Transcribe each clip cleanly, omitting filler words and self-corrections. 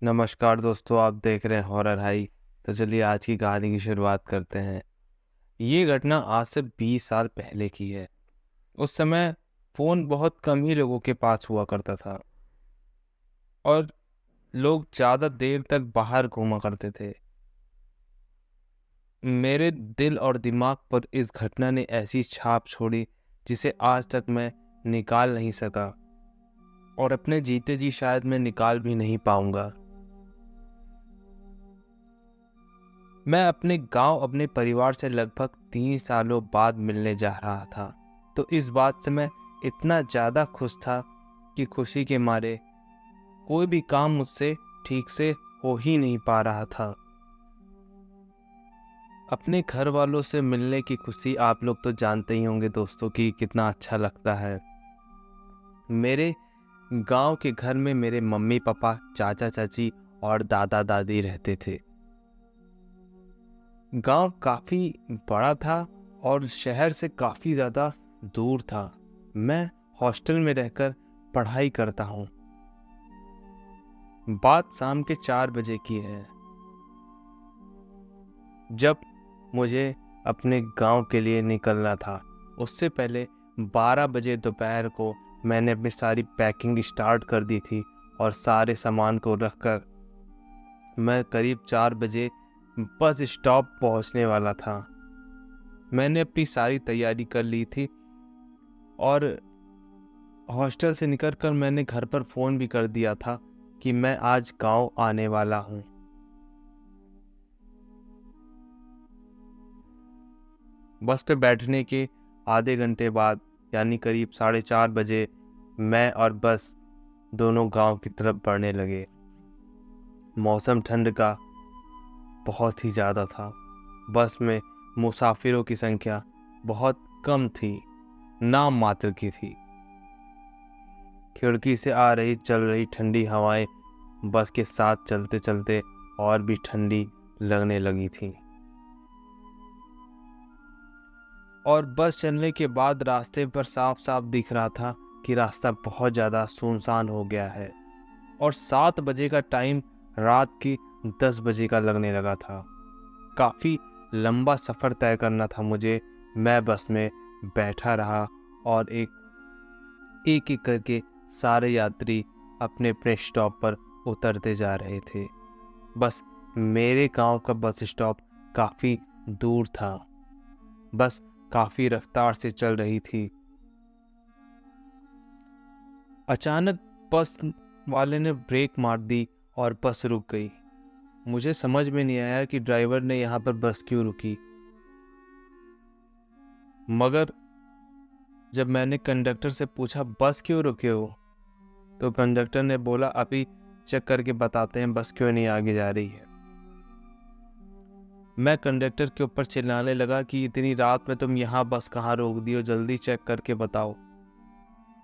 नमस्कार दोस्तों, आप देख रहे हैं हॉरर हाई। तो चलिए आज की कहानी की शुरुआत करते हैं। ये घटना आज से 20 साल पहले की है। उस समय फ़ोन बहुत कम ही लोगों के पास हुआ करता था और लोग ज़्यादा देर तक बाहर घूमा करते थे। मेरे दिल और दिमाग पर इस घटना ने ऐसी छाप छोड़ी जिसे आज तक मैं निकाल नहीं सका और अपने जीते जी शायद मैं निकाल भी नहीं पाऊंगा। मैं अपने गांव अपने परिवार से लगभग 3 सालों बाद मिलने जा रहा था। तो इस बात से मैं इतना ज़्यादा खुश था कि खुशी के मारे कोई भी काम मुझसे ठीक से हो ही नहीं पा रहा था। अपने घर वालों से मिलने की खुशी आप लोग तो जानते ही होंगे दोस्तों कि कितना अच्छा लगता है। मेरे गांव के घर में मेरे मम्मी पापा, चाचा चाची और दादा दादी रहते थे। गांव काफ़ी बड़ा था और शहर से काफ़ी ज़्यादा दूर था। मैं हॉस्टल में रहकर पढ़ाई करता हूँ। बात शाम के 4 बजे की है जब मुझे अपने गांव के लिए निकलना था। उससे पहले 12 बजे दोपहर को मैंने अपनी सारी पैकिंग स्टार्ट कर दी थी और सारे सामान को रखकर मैं करीब 4 बजे बस स्टॉप पहुंचने वाला था। मैंने अपनी सारी तैयारी कर ली थी और हॉस्टल से निकलकर मैंने घर पर फ़ोन भी कर दिया था कि मैं आज गांव आने वाला हूं। बस पे बैठने के आधे घंटे बाद यानी करीब 4:30 बजे मैं और बस दोनों गांव की तरफ बढ़ने लगे। मौसम ठंड का बहुत ही ज़्यादा था। बस में मुसाफिरों की संख्या बहुत कम थी, नाम मात्र की थी। खिड़की से आ रही चल रही ठंडी हवाएं बस के साथ चलते चलते और भी ठंडी लगने लगी थी। और बस चलने के बाद रास्ते पर साफ साफ दिख रहा था कि रास्ता बहुत ज़्यादा सुनसान हो गया है और 7 बजे का टाइम रात की 10 बजे का लगने लगा था। काफ़ी लंबा सफ़र तय करना था मुझे। मैं बस में बैठा रहा और एक एक करके सारे यात्री अपने अपने स्टॉप पर उतरते जा रहे थे। बस मेरे गांव का बस स्टॉप काफ़ी दूर था। बस काफ़ी रफ्तार से चल रही थी। अचानक बस वाले ने ब्रेक मार दी और बस रुक गई। मुझे समझ में नहीं आया कि ड्राइवर ने यहाँ पर बस क्यों रुकी, मगर जब मैंने कंडक्टर से पूछा बस क्यों रुके हो, तो कंडक्टर ने बोला अभी चेक करके बताते हैं बस क्यों नहीं आगे जा रही है। मैं कंडक्टर के ऊपर चिल्लाने लगा कि इतनी रात में तुम यहाँ बस कहाँ रोक दी हो, जल्दी चेक करके बताओ।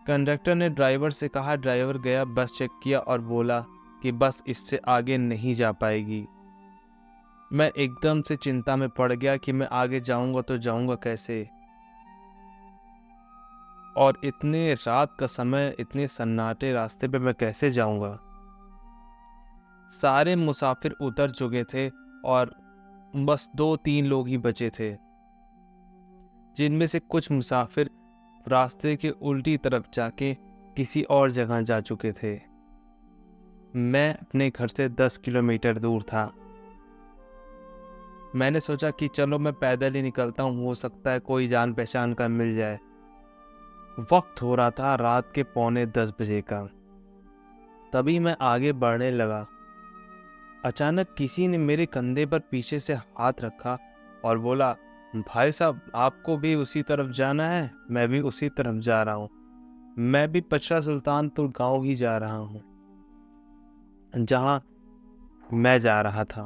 कंडक्टर ने ड्राइवर से कहा। ड्राइवर गया, बस चेक किया और बोला कि बस इससे आगे नहीं जा पाएगी। मैं एकदम से चिंता में पड़ गया कि मैं आगे जाऊंगा तो जाऊंगा कैसे, और इतने रात का समय, इतने सन्नाटे रास्ते पे मैं कैसे जाऊंगा। सारे मुसाफिर उतर चुके थे और बस 2-3 लोग ही बचे थे, जिनमें से कुछ मुसाफिर रास्ते के उल्टी तरफ जाके किसी और जगह जा चुके थे। मैं अपने घर से 10 किलोमीटर दूर था। मैंने सोचा कि चलो मैं पैदल ही निकलता हूँ, हो सकता है कोई जान पहचान का मिल जाए। वक्त हो रहा था रात के 9:45 का। तभी मैं आगे बढ़ने लगा। अचानक किसी ने मेरे कंधे पर पीछे से हाथ रखा और बोला, भाई साहब आपको भी उसी तरफ जाना है? मैं भी उसी तरफ जा रहा हूँ। मैं भी पचरा सुल्तानपुर गांव ही जा रहा हूँ, जहाँ मैं जा रहा था।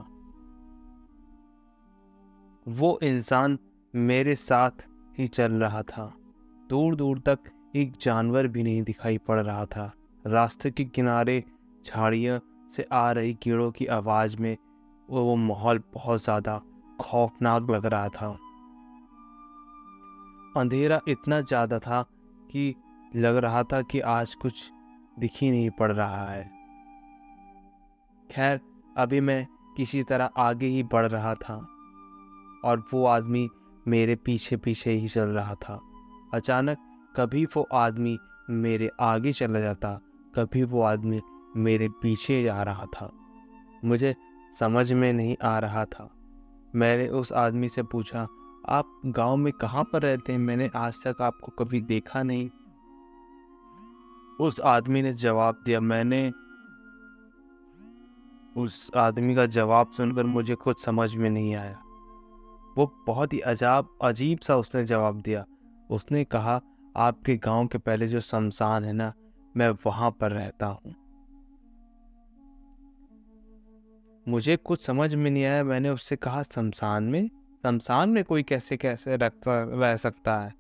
वो इंसान मेरे साथ ही चल रहा था। दूर दूर तक एक जानवर भी नहीं दिखाई पड़ रहा था। रास्ते के किनारे झाड़ियों से आ रही कीड़ों की आवाज़ में वो माहौल बहुत ज़्यादा खौफनाक लग रहा था। अंधेरा इतना ज़्यादा था कि लग रहा था कि आज कुछ दिख ही नहीं पड़ रहा है। खैर, अभी मैं किसी तरह आगे ही बढ़ रहा था और वो आदमी मेरे पीछे पीछे ही चल रहा था। अचानक कभी वो आदमी मेरे आगे चला जाता, कभी वो आदमी मेरे पीछे जा रहा था। मुझे समझ में नहीं आ रहा था। मैंने उस आदमी से पूछा, आप गांव में कहाँ पर रहते हैं? मैंने आज तक आपको कभी देखा नहीं। उस आदमी ने जवाब दिया। मैंने उस आदमी का जवाब सुनकर मुझे कुछ समझ में नहीं आया। वो बहुत ही अजीब सा उसने जवाब दिया। उसने कहा, आपके गांव के पहले जो शमशान है ना, मैं वहां पर रहता हूँ। मुझे कुछ समझ में नहीं आया। मैंने उससे कहा, शमशान में कोई कैसे कैसे रह सकता है?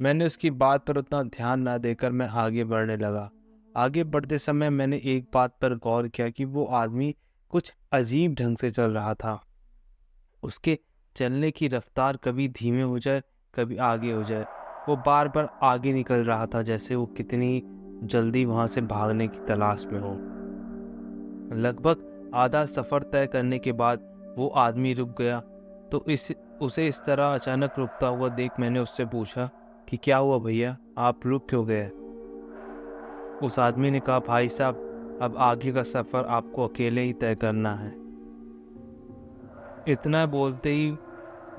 मैंने उसकी बात पर उतना ध्यान ना देकर मैं आगे बढ़ने लगा। आगे बढ़ते समय मैंने एक बात पर गौर किया कि वो आदमी कुछ अजीब ढंग से चल रहा था। उसके चलने की रफ्तार कभी धीमे हो जाए, कभी आगे हो जाए। वो बार बार आगे निकल रहा था, जैसे वो कितनी जल्दी वहां से भागने की तलाश में हो। लगभग आधा सफर तय करने के बाद वो आदमी रुक गया। तो उसे इस तरह अचानक रुकता हुआ देख मैंने उससे पूछा कि क्या हुआ भैया, आप रुक क्यों गए? उस आदमी ने कहा, भाई साहब, अब आगे का सफर आपको अकेले ही तय करना है। इतना बोलते ही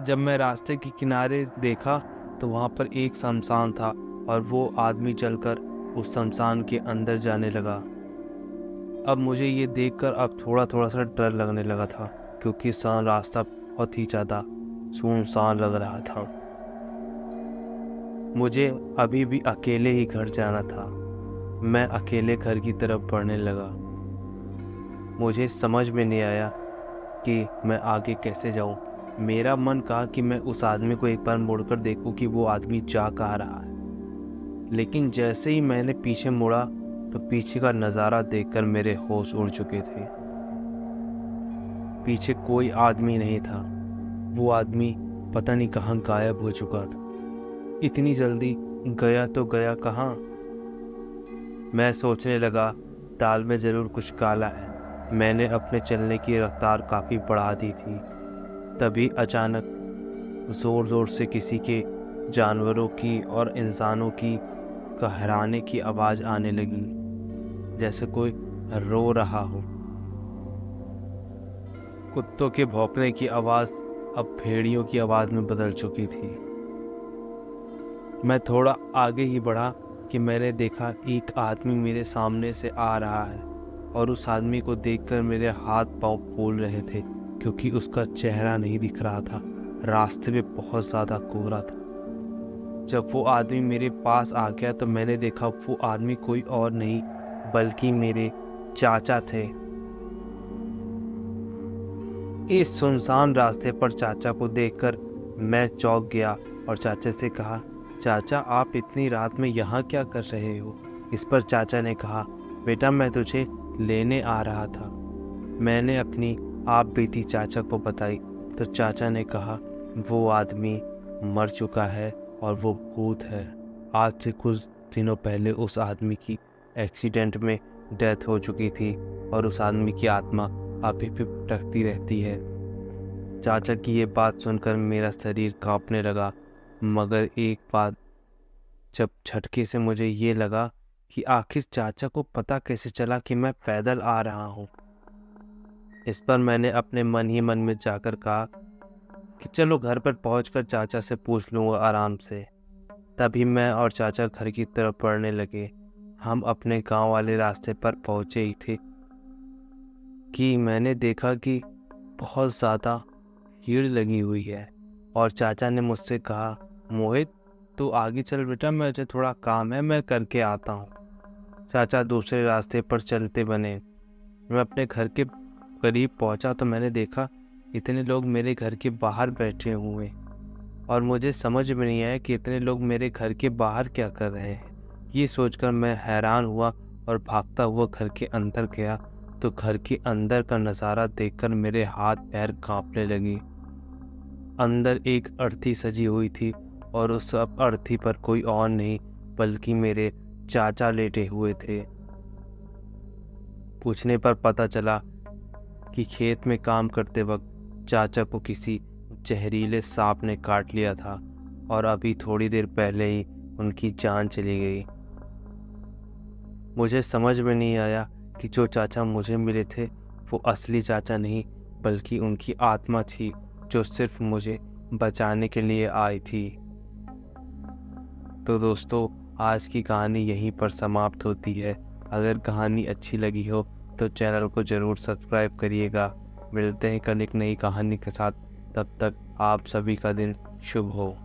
जब मैं रास्ते के किनारे देखा तो वहां पर एक शमशान था और वो आदमी चलकर उस शमशान के अंदर जाने लगा। अब मुझे ये देखकर अब थोड़ा थोड़ा सा डर लगने लगा था, क्योंकि रास्ता बहुत ही ज़्यादा सुनसान लग रहा था। मुझे अभी भी अकेले ही घर जाना था। मैं अकेले घर की तरफ बढ़ने लगा। मुझे समझ में नहीं आया कि मैं आगे कैसे जाऊं। मेरा मन कहा कि मैं उस आदमी को एक बार मुड़कर देखूं कि वो आदमी जा कहाँ रहा है। लेकिन जैसे ही मैंने पीछे मुड़ा तो पीछे का नज़ारा देखकर मेरे होश उड़ चुके थे। पीछे कोई आदमी नहीं था। वो आदमी पता नहीं कहाँ गायब हो चुका था। इतनी जल्दी गया तो गया कहाँ? मैं सोचने लगा, दाल में ज़रूर कुछ काला है। मैंने अपने चलने की रफ्तार काफ़ी बढ़ा दी थी। तभी अचानक ज़ोर ज़ोर से किसी के जानवरों की और इंसानों की कहराने की आवाज़ आने लगी, जैसे कोई रो रहा हो। कुत्तों के भौंकने की आवाज़ अब भेड़ियों की आवाज़ में बदल चुकी थी। मैं थोड़ा आगे ही बढ़ा कि मैंने देखा एक आदमी मेरे सामने से आ रहा है और उस आदमी को देखकर मेरे हाथ पांव फूल रहे थे, क्योंकि उसका चेहरा नहीं दिख रहा था। रास्ते में बहुत ज़्यादा कोहरा था। जब वो आदमी मेरे पास आ गया तो मैंने देखा वो आदमी कोई और नहीं बल्कि मेरे चाचा थे। इस सुनसान रास्ते पर चाचा को देखकर मैं चौंक गया और चाचा से कहा, चाचा, आप इतनी रात में यहाँ क्या कर रहे हो? इस पर चाचा ने कहा, बेटा, मैं तुझे लेने आ रहा था। मैंने अपनी आप बीती चाचा को बताई तो चाचा ने कहा, वो आदमी मर चुका है और वो भूत है। आज से कुछ दिनों पहले उस आदमी की एक्सीडेंट में डेथ हो चुकी थी और उस आदमी की आत्मा अभी भी भटकती रहती है। चाचा की ये बात सुनकर मेरा शरीर कांपने लगा, मगर एक बात जब झटके से मुझे ये लगा कि आखिर चाचा को पता कैसे चला कि मैं पैदल आ रहा हूँ। इस पर मैंने अपने मन ही मन में जाकर कहा कि चलो घर पर पहुंचकर चाचा से पूछ लूँगा आराम से। तभी मैं और चाचा घर की तरफ बढ़ने लगे। हम अपने गांव वाले रास्ते पर पहुंचे ही थे कि मैंने देखा कि बहुत ज़्यादा भीड़ लगी हुई है और चाचा ने मुझसे कहा, मोहित, तू आगे चल बेटा, मुझे थोड़ा काम है, मैं करके आता हूँ। चाचा दूसरे रास्ते पर चलते बने। मैं अपने घर के करीब पहुंचा तो मैंने देखा इतने लोग मेरे घर के बाहर बैठे हुए और मुझे समझ में नहीं आया कि इतने लोग मेरे घर के बाहर क्या कर रहे हैं। ये सोचकर मैं हैरान हुआ और भागता हुआ घर के अंदर गया तो घर के अंदर का नज़ारा देखकर मेरे हाथ पैर कांपने लगे। अंदर एक अर्थी सजी हुई थी और उस अर्थी पर कोई और नहीं बल्कि मेरे चाचा लेटे हुए थे। पूछने पर पता चला कि खेत में काम करते वक्त चाचा को किसी जहरीले सांप ने काट लिया था और अभी थोड़ी देर पहले ही उनकी जान चली गई। मुझे समझ में नहीं आया कि जो चाचा मुझे मिले थे वो असली चाचा नहीं बल्कि उनकी आत्मा थी जो सिर्फ मुझे बचाने के लिए आई थी। तो दोस्तों, आज की कहानी यहीं पर समाप्त होती है। अगर कहानी अच्छी लगी हो तो चैनल को ज़रूर सब्सक्राइब करिएगा। मिलते हैं कल एक नई कहानी के साथ। तब तक आप सभी का दिन शुभ हो।